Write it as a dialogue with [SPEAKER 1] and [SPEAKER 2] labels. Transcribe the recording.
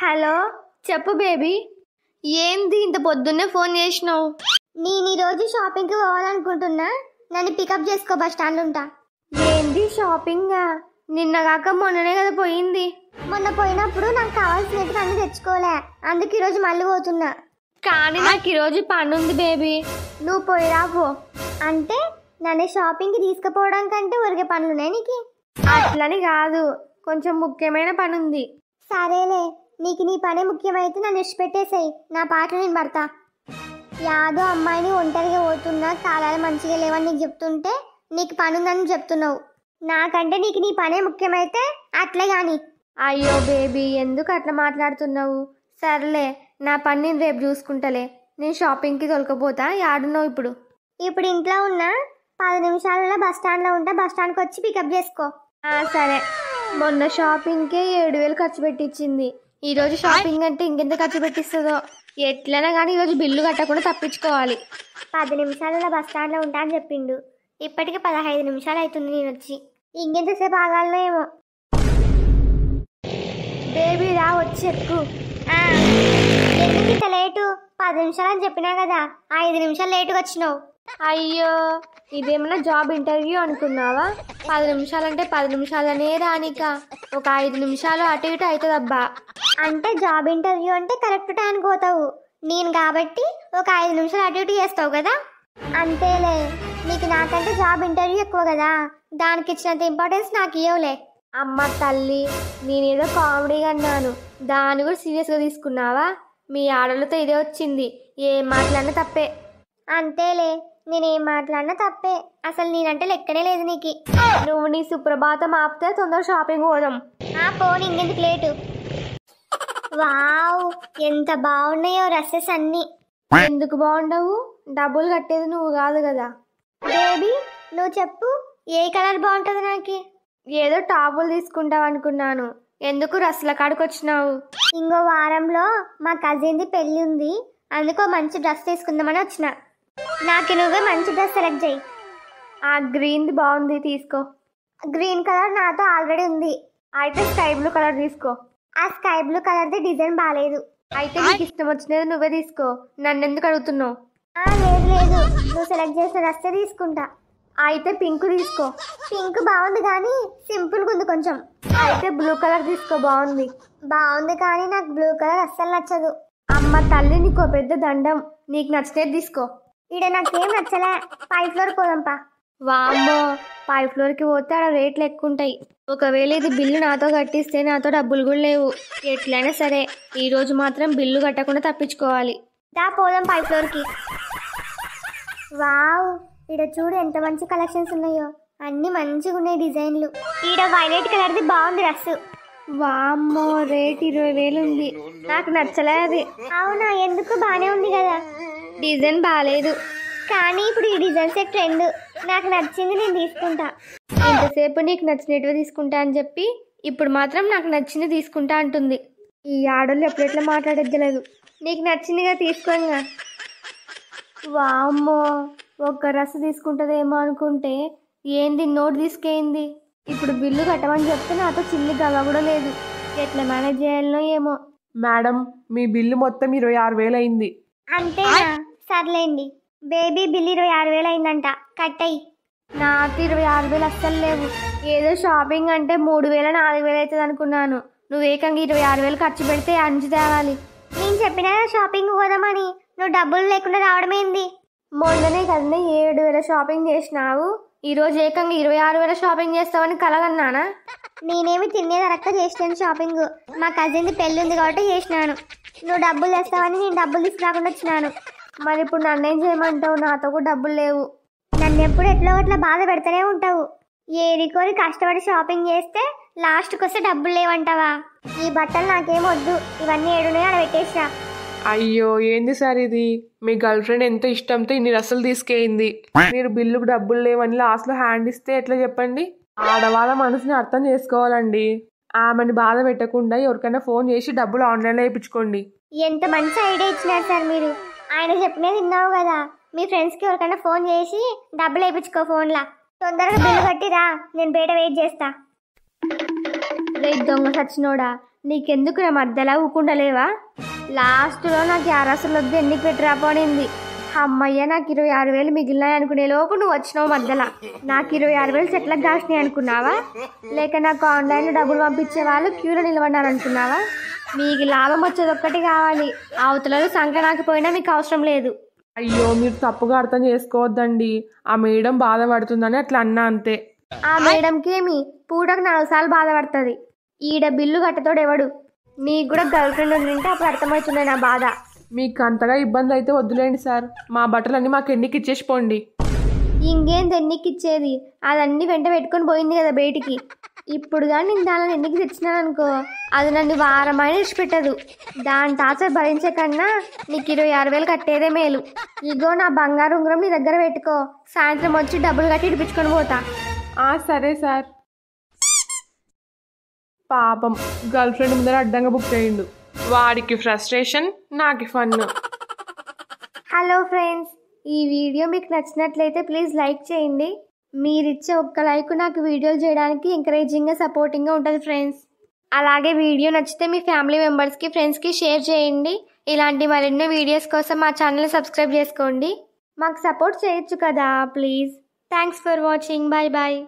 [SPEAKER 1] Hello చెప్పు baby. ఏంది ఇంత పొద్దున్నే ఫోన్ చేసినావు?
[SPEAKER 2] నేను ఈరోజు షాపింగ్కి పోవాలనుకుంటున్నా, నన్ను పికప్ చేసుకో, బస్ స్టాండ్ ఉంటా.
[SPEAKER 1] ఏంది షాపింగా? నిన్న కాక మొన్ననే కదా పోయింది.
[SPEAKER 2] మొన్న పోయినప్పుడు నాకు కావాల్సినట్టు అన్ని తెచ్చుకోలే, అందుకు ఈరోజు మళ్ళీ పోతున్నా.
[SPEAKER 1] కానీ నాకు ఈరోజు పని ఉంది బేబీ.
[SPEAKER 2] నువ్వు పోయిరా పో. అంటే నన్ను షాపింగ్కి తీసుకుపోవడం కంటే ఊరికే పనులున్నాయి నీకు?
[SPEAKER 1] అట్లని కాదు, కొంచెం ముఖ్యమైన పని ఉంది.
[SPEAKER 2] సరేలే, నీకు నీ పనే ముఖ్యమైతే నన్ను ఇష్టపెట్టేసాయి, నా పాటలు నేను పడతా. యాదో అమ్మాయిని ఒంటరిగా పోతున్నా, కాలాలు మంచిగా లేవని నీకు చెప్తుంటే నీకు పని ఉందని చెప్తున్నావు. నాకంటే నీకు నీ పనే ముఖ్యమైతే అట్లే కానీ.
[SPEAKER 1] అయ్యో బేబీ, ఎందుకు అట్లా మాట్లాడుతున్నావు? సర్లే, నా పని నేను రేపు చూసుకుంటలే. నేను షాపింగ్కి తొలకపోతా. యాడున్నావు ఇప్పుడు?
[SPEAKER 2] ఇప్పుడు ఇంట్లో ఉన్నా, 10 నిమిషాలలో బస్ స్టాండ్లో ఉంటా, బస్ స్టాండ్కి వచ్చి పికప్ చేసుకో.
[SPEAKER 1] సరే. మొన్న షాపింగ్కే 7,000 ఖర్చు పెట్టించింది. ఈరోజు షాపింగ్ అంటే ఇంకెంత ఖర్చు పెట్టిస్తుందో. ఎట్లైనా కానీ ఈరోజు బిల్లు కట్టకుండా తప్పించుకోవాలి.
[SPEAKER 2] 10 నిమిషాలలో బస్ స్టాండ్లో ఉంటా అని చెప్పిండు, ఇప్పటికి 15 నిమిషాలు అవుతుంది నేను వచ్చి. ఇంకెంతసేపు ఆగాలనో ఏమో.
[SPEAKER 1] బేబీ రా, వచ్చి ఎక్కు.
[SPEAKER 2] ఎందుకు ఇంత లేటు? 10 నిమిషాలు అని చెప్పినా కదా, 5 నిమిషాలు లేటుగా వచ్చినావు.
[SPEAKER 1] అయ్యో, ఇదేమన్నా జాబ్ ఇంటర్వ్యూ అనుకున్నావా? 10 నిమిషాలంటే 10 నిమిషాలనే రానిక, ఒక 5 నిమిషాలు అటు ఇటు అవుతుందబ్బా.
[SPEAKER 2] అంటే జాబ్ ఇంటర్వ్యూ అంటే కరెక్ట్ టైంకి పోతావు, నేను కాబట్టి ఒక 5 నిమిషాలు అటు ఇటు చేస్తావు కదా. అంతేలే, నీకు నాకంటే జాబ్ ఇంటర్వ్యూ ఎక్కువ కదా, దానికి ఇచ్చినంత ఇంపార్టెన్స్ నాకు ఇవ్వలే.
[SPEAKER 1] అమ్మ తల్లి, నేనేదో కామెడీగా అన్నాను, దాన్ని కూడా సీరియస్గా తీసుకున్నావా? మీ ఆడలతో ఇదే వచ్చింది, ఏం మాట్లాడినా తప్పే.
[SPEAKER 2] అంతేలే, నేనేం మాట్లాడినా తప్పే, అసలు నేనంటే లెక్కనే లేదు నీకు.
[SPEAKER 1] నువ్వు నీ సుప్రభాతం ఆపితే తొందర షాపింగ్ పోదాం.
[SPEAKER 2] పోనీ, ఇంకెందుకు లేటు. వావ్, ఎంత బాగున్నాయో డ్రెస్సెస్ అన్ని.
[SPEAKER 1] ఎందుకు బాగుండవు? డబ్బులు కట్టేది నువ్వు కాదు కదా.
[SPEAKER 2] బేబీ నువ్వు చెప్పు, ఏ కలర్ బాగుంటుంది నాకు?
[SPEAKER 1] ఏదో టాపులు తీసుకుంటావు అనుకున్నాను, ఎందుకు రస్ల కాడికి వచ్చినావు?
[SPEAKER 2] ఇంకో వారంలో మా కజిన్ది పెళ్ళి ఉంది, అందుకో మంచి డ్రెస్ తీసుకుందామని వచ్చిన. నాకు నువ్వే మంచి డ్రెస్ సెలెక్ట్ చేయి.
[SPEAKER 1] ఆ గ్రీన్ది బాగుంది, తీసుకో.
[SPEAKER 2] గ్రీన్ కలర్ నాతో ఆల్రెడీ ఉంది.
[SPEAKER 1] అయితే స్కై బ్లూ కలర్ తీసుకో.
[SPEAKER 2] ఆ స్కై బ్లూ కలర్ది డిజైన్ బాగాలేదు.
[SPEAKER 1] అయితే నీకు ఇష్టం వచ్చినది నువ్వే తీసుకో, నన్ను ఎందుకు అడుగుతున్నావు?
[SPEAKER 2] లేదు లేదు, నువ్వు సెలెక్ట్ చేసిన డ్రెస్సే తీసుకుంటా.
[SPEAKER 1] అయితే పింక్ తీసుకో.
[SPEAKER 2] పింక్ బాగుంది కానీ సింపుల్గా ఉంది కొంచెం.
[SPEAKER 1] అయితే బ్లూ కలర్ తీసుకో, బాగుంది.
[SPEAKER 2] బాగుంది కానీ నాకు బ్లూ కలర్ అస్సలు నచ్చదు.
[SPEAKER 1] అమ్మ తల్లి, నీకు పెద్ద దండం, నీకు నచ్చినది తీసుకో.
[SPEAKER 2] ఈడ నాకేం నచ్చలే, 5th ఫ్లోర్ పోదాంపా.
[SPEAKER 1] వామ్మో, 5th ఫ్లోర్కి పోతే ఆడ రేట్లు ఎక్కువ ఉంటాయి. ఒకవేళ ఇది బిల్లు నాతో కట్టిస్తే నాతో డబ్బులు కూడా లేవు. ఎట్లయినా సరే ఈరోజు మాత్రం బిల్లు కట్టకుండా తప్పించుకోవాలి.
[SPEAKER 2] దా పోదాం 5th ఫ్లోర్కి. వావ్, ఈడ చూడు ఎంత మంచి కలెక్షన్స్ ఉన్నాయో, అన్ని మంచిగా ఉన్నాయి డిజైన్లు. ఈడ వైలెట్ కలర్ది బాగుంది డ్రెస్.
[SPEAKER 1] వామ్మో, రేట్ 20,000 ఉంది, నాకు నచ్చలే అది.
[SPEAKER 2] అవునా, ఎందుకు? బాగానే ఉంది కదా.
[SPEAKER 1] డిజైన్ బాగాలేదు.
[SPEAKER 2] కానీ ఇప్పుడు ఈ డిజైన్సే ట్రెండ్, నాకు నచ్చింది నేను తీసుకుంటా.
[SPEAKER 1] ఇంతసేపు నీకు నచ్చినట్టుగా తీసుకుంటా అని చెప్పి ఇప్పుడు మాత్రం నాకు నచ్చింది తీసుకుంటా అంటుంది. ఈ ఆడోళ్ళు ఎప్పుడెట్లా మాట్లాడేద్దలేదు. నీకు నచ్చిందిగా తీసుకోగా. వామ్మో, ఒక్క డ్రెస్ తీసుకుంటుందేమో అనుకుంటే ఏంది నోట్ తీసుకెయింది. ఇప్పుడు బిల్లు కట్టమని చెప్తే నాతో చిల్లి గవ కూడా లేదు. ఎట్లా మేనేజ్ చేయాలనో ఏమో.
[SPEAKER 3] మేడం, మీ బిల్లు మొత్తం 26,000 అయింది.
[SPEAKER 2] అంతేనా? సర్లేండి. బేబీ బిల్ 26,000 అయిందంట, కట్టయి.
[SPEAKER 1] నాకు 26,000 అస్సలు లేవు. ఏదో షాపింగ్ అంటే 3,000 4,000 అవుతుంది అనుకున్నాను. నువ్వు ఏకంగా 26,000 ఖర్చు పెడితే అంచు తేవాలి.
[SPEAKER 2] నేను చెప్పినా షాపింగ్ పోదామని, నువ్వు డబ్బులు లేకుండా రావడమేంది?
[SPEAKER 1] మొన్ననే కదనే 7,000 షాపింగ్ చేసినావు, ఈరోజు ఏకంగా 26,000 షాపింగ్ చేస్తావని కలగన్నానా?
[SPEAKER 2] నేనేమి తినేదరక్క చేసినాను షాపింగ్, మా కజిన్ది పెళ్ళి ఉంది కాబట్టి చేసినాను. నువ్వు డబ్బులు తెస్తావని నేను డబ్బులు తీసుకురాకుండా వచ్చినాను.
[SPEAKER 1] మరి ఇప్పుడు నన్నేం చేయమంటావు? నాతో కూడా డబ్బులు లేవు.
[SPEAKER 2] నన్ను ఎప్పుడు ఎట్లా అట్లా బాధ పెడతానే ఉంటావు. ఏరికోరి కష్టపడి షాపింగ్ చేస్తే లాస్ట్కి వస్తే డబ్బులు లేవంటావా? ఈ బట్టలు నాకేం వద్దు, ఇవన్నీ ఏడున్నాయో అలా పెట్టేసా.
[SPEAKER 3] అయ్యో, ఏంది సార్ ఇది? మీ గర్ల్ ఫ్రెండ్ ఎంత ఇష్టంతో ఇన్ని డ్రెస్సులు తీసుకెయింది, మీరు బిల్లుకు డబ్బులు లేవని లాస్ట్లో హ్యాండ్ ఇస్తే ఎట్లా చెప్పండి? ఆడవాళ్ళ మనసుని అర్థం చేసుకోవాలండి. ఆమెని బాధ పెట్టకుండా ఎవరికైనా ఫోన్ చేసి డబ్బులు ఆన్లైన్లో వేయించుకోండి.
[SPEAKER 2] ఎంత మంచి ఐడియా ఇచ్చినారు సార్ మీరు. ఆయన చెప్పినది విన్నావు కదా, మీ ఫ్రెండ్స్కి ఎవరికైనా ఫోన్ చేసి డబ్బులు వేయించుకో ఫోన్లా. తొందరగా బిల్లు కట్టిరా, నేను బయట వెయిట్ చేస్తా.
[SPEAKER 1] రే దొంగ సచ్చినోడా, నీకెందుకు నా మధ్యలో ఊకుండలేవా? లాస్ట్లో నాకు 50 వద్దు ఎన్నికి పెట్టి రాపోనింది. అమ్మయ్య నాకు 26,000 మిగిలినాయి అనుకునే లోపు నువ్వు వచ్చినావు మధ్యలో. నాకు 26,000 చెట్లకు కాసినాయి అనుకున్నావా? లేక నాకు ఆన్లైన్లో డబ్బులు పంపించే వాళ్ళు క్యూలో నిలబడ్డారు అనుకున్నావా? మీకు లాభం వచ్చేది ఒక్కటి కావాలి, అవతలలో సంఖ్య నాకు పోయినా మీకు అవసరం లేదు.
[SPEAKER 3] అయ్యో మీరు తప్పుగా అర్థం చేసుకోవద్దండి. ఆ మేడం బాధపడుతుందని అట్లా అన్నా అంతే.
[SPEAKER 1] ఆ మేడంకి ఏమి పూటకు 4 సార్లు బాధపడుతుంది. ఈడ బిల్లు కట్టతోడు ఎవడు? నీకు కూడా గర్ల్ ఫ్రెండ్ ఉండింటే అప్పుడు అర్థమవుతుంది నా బాధ.
[SPEAKER 3] మీకు అంతగా ఇబ్బంది అయితే వద్దులేండి సార్, మా బట్టలన్నీ మాకు ఎన్నికి ఇచ్చేసిపోండి.
[SPEAKER 1] ఇంకేం ఎన్నికి ఇచ్చేది? అదన్నీ వెంట పెట్టుకొని పోయింది కదా బయటికి. ఇప్పుడు కానీ నేను దానిని ఎన్నికి తెచ్చినాను అనుకో, అది నన్ను వారమైన ఇచ్చిపెట్టదు. దాని టార్చర్ భరించే కన్నా నీకు 26,000 కట్టేదే మేలు. ఇగో నా బంగారు ఉంగరం నీ దగ్గర పెట్టుకో, సాయంత్రం వచ్చి డబ్బులు కట్టి ఇడిపించుకొని పోతా.
[SPEAKER 3] సరే సార్. పాపం గర్ల్ ఫ్రెండ్ ముందర అడ్డంగా బుక్ చేయండు. వాడికి ఫ్రస్ట్రేషన్, నాకు ఫన్.
[SPEAKER 1] హలో ఫ్రెండ్స్, ఈ వీడియో మీకు నచ్చినట్లయితే ప్లీజ్ లైక్ చేయండి. మీరిచ్చే ఒక్క లైక్ నాకు వీడియోలు చేయడానికి ఎంకరేజింగ్గా సపోర్టింగ్గా ఉంటుంది ఫ్రెండ్స్. అలాగే వీడియో నచ్చితే మీ ఫ్యామిలీ మెంబర్స్కి ఫ్రెండ్స్కి షేర్ చేయండి. ఇలాంటి మరెన్నో వీడియోస్ కోసం మా ఛానల్ని సబ్స్క్రైబ్ చేసుకోండి. మాకు సపోర్ట్ చేయొచ్చు కదా please. Thanks for watching. Bye bye.